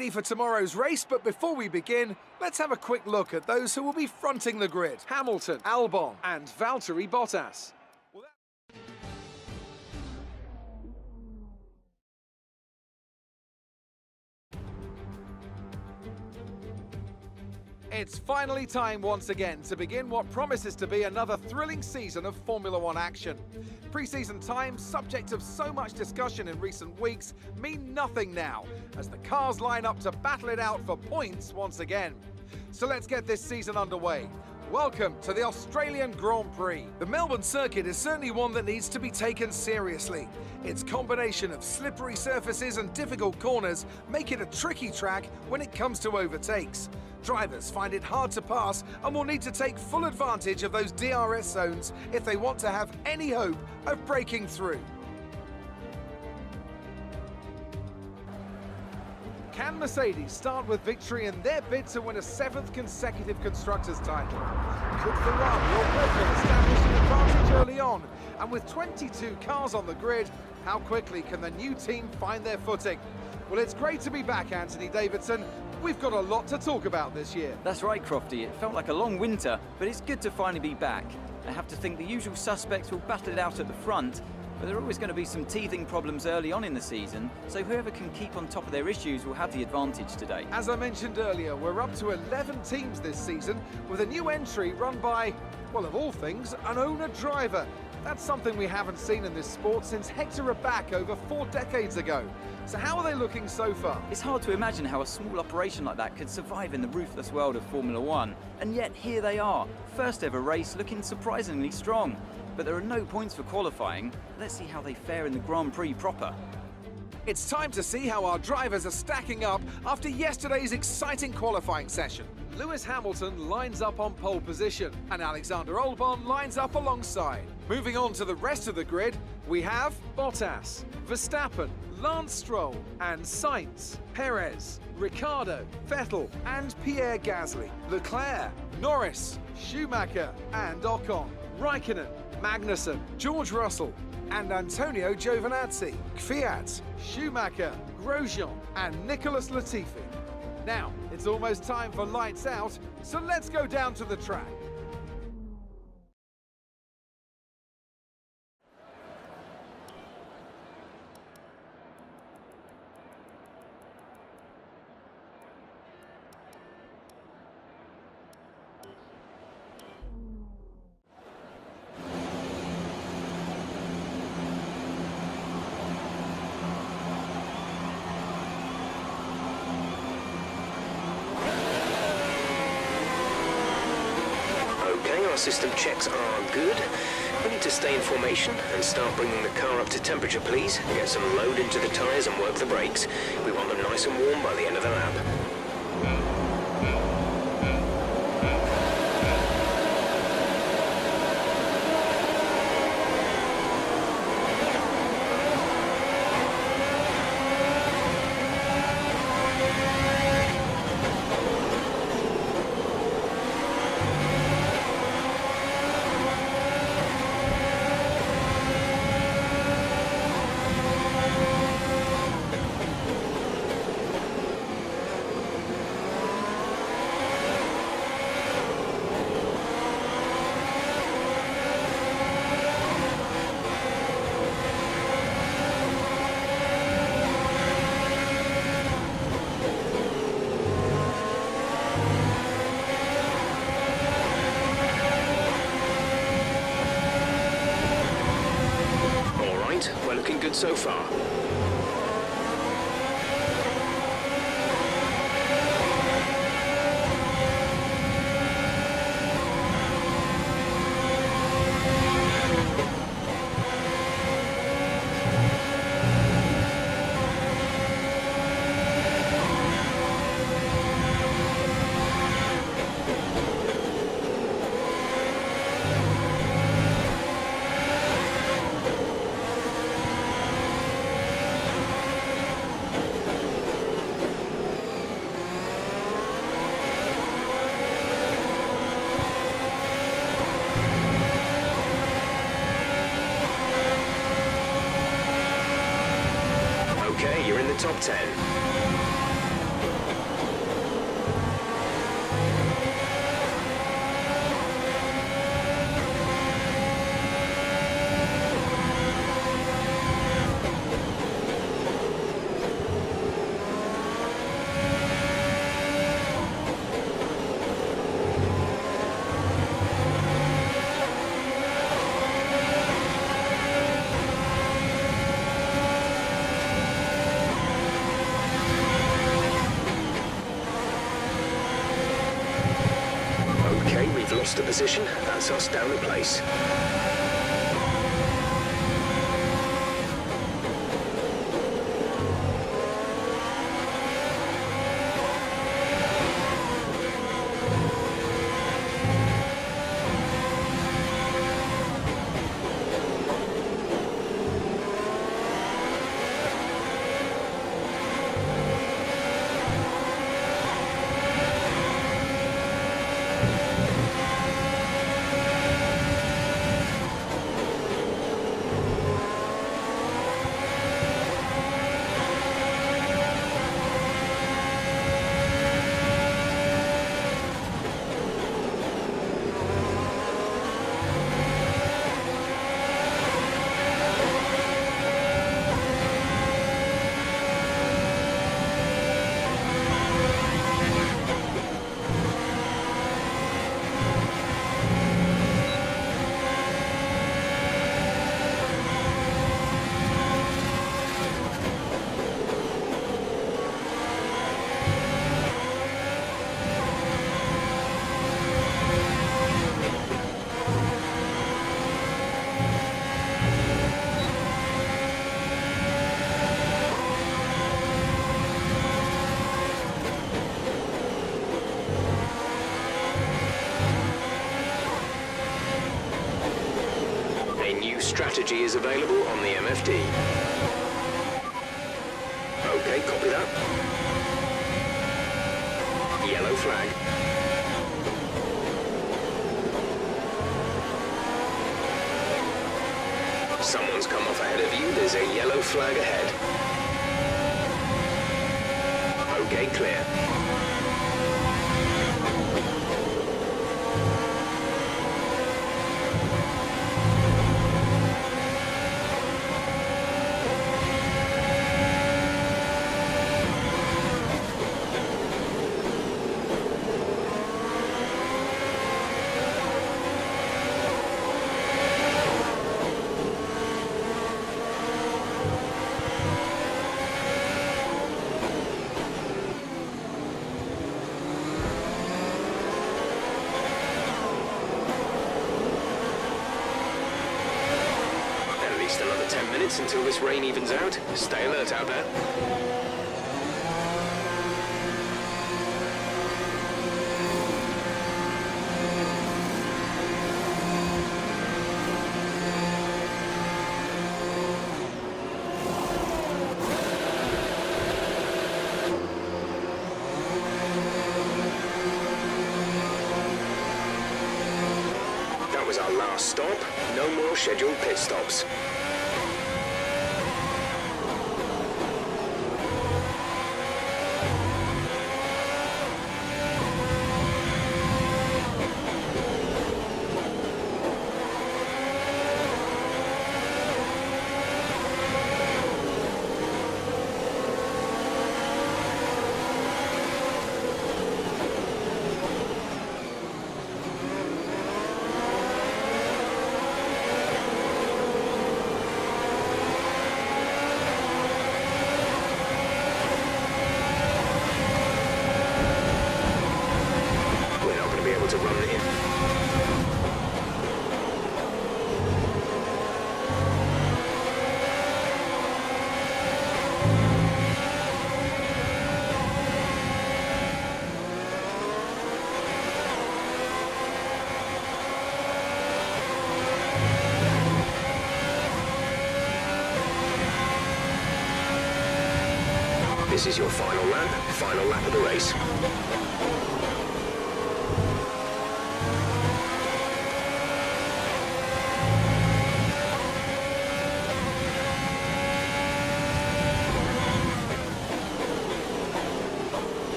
ready for tomorrow's race, but before we begin, let's have a quick look at those who will be fronting the grid. Hamilton, Albon and Valtteri Bottas. It's finally time once again to begin what promises to be another thrilling season of Formula One action. Pre-season times, subject of so much discussion in recent weeks, mean nothing now, as the cars line up to battle it out for points once again. So let's get this season underway. Welcome to the Australian Grand Prix. The Melbourne circuit is certainly one that needs to be taken seriously. Its combination of slippery surfaces and difficult corners make it a tricky track when it comes to overtakes. Drivers find it hard to pass and will need to take full advantage of those DRS zones if they want to have any hope of breaking through. Can Mercedes start with victory in their bid to win a 7th consecutive Constructors' title? Could Ferrari or Red Bull establish an advantage early on? And with 22 cars on the grid, how quickly can the new team find their footing? Well, it's great to be back, Anthony Davidson. We've got a lot to talk about this year. That's right, Crofty. It felt like a long winter, but it's good to finally be back. I have to think the usual suspects will battle it out at the front, but there are always going to be some teething problems early on in the season, so whoever can keep on top of their issues will have the advantage today. As I mentioned earlier, we're up to 11 teams this season, with a new entry run by, well, of all things, an owner-driver. That's something we haven't seen in this sport since Hector Raback over 4 decades ago. So how are they looking so far? It's hard to imagine how a small operation like that could survive in the ruthless world of Formula One. And yet here they are, first ever race looking surprisingly strong. But there are no points for qualifying. Let's see how they fare in the Grand Prix proper. It's time to see how our drivers are stacking up after yesterday's exciting qualifying session. Lewis Hamilton lines up on pole position and Alexander Albon lines up alongside. Moving on to the rest of the grid, we have Bottas, Verstappen, Lance Stroll and Sainz, Perez, Ricciardo, Vettel and Pierre Gasly, Leclerc, Norris, Schumacher and Ocon, Raikkonen, Magnussen, George Russell and Antonio Giovinazzi, Kvyat, Schumacher, Grosjean and Nicholas Latifi. Now, it's almost time for lights out, so let's go down to the track. Our system checks are good. We need to stay in formation and start bringing the car up to temperature, please. Get some load into the tyres and work the brakes. We want them nice and warm by the end of the lap. We're looking good so far. You're in the top 10. monster position, that's us down a place. Strategy is available on the MFD. Okay, copy that. Yellow flag. Someone's come off ahead of you. There's a yellow flag ahead. Okay, clear. Another 10 minutes until this rain evens out. Stay alert out there. That was our last stop. No more scheduled pit stops. To run it in. This is your final lap of the race.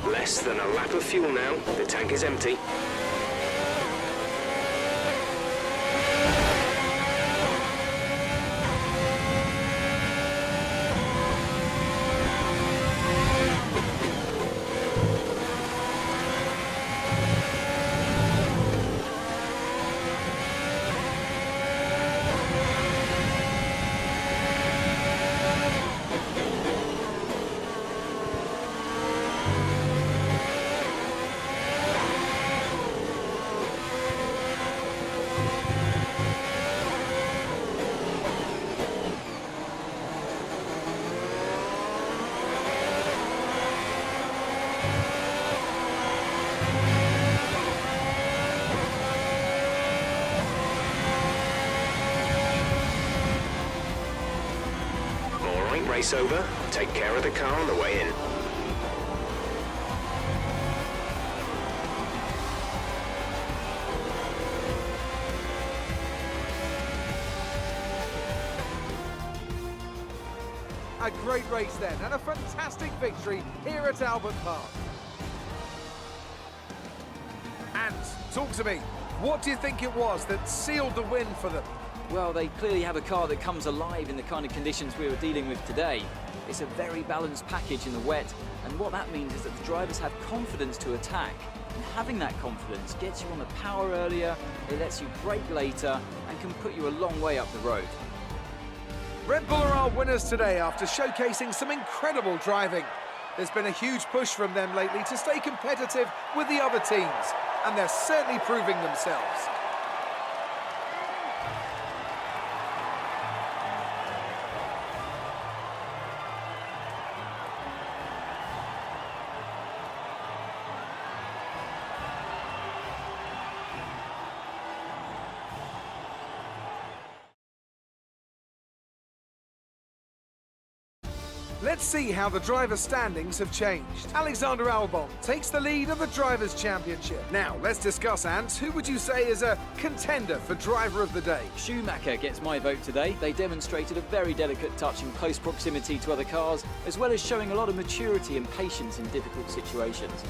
Less than a lap of fuel now. The tank is empty. point race over. Take care of the car on the way in. A great race then, and a fantastic victory here at Albert Park. And talk to me, what do you think it was that sealed the win for them? Well, they clearly have a car that comes alive in the kind of conditions we were dealing with today. It's a very balanced package in the wet, and what that means is that the drivers have confidence to attack. And having that confidence gets you on the power earlier, it lets you brake later, and can put you a long way up the road. Red Bull are our winners today after showcasing some incredible driving. There's been a huge push from them lately to stay competitive with the other teams, and they're certainly proving themselves. Let's see how the driver standings have changed. Alexander Albon takes the lead of the Drivers' Championship. Now, let's discuss, Ant, who would you say is a contender for Driver of the Day? Schumacher gets my vote today. They demonstrated a very delicate touch in close proximity to other cars, as well as showing a lot of maturity and patience in difficult situations.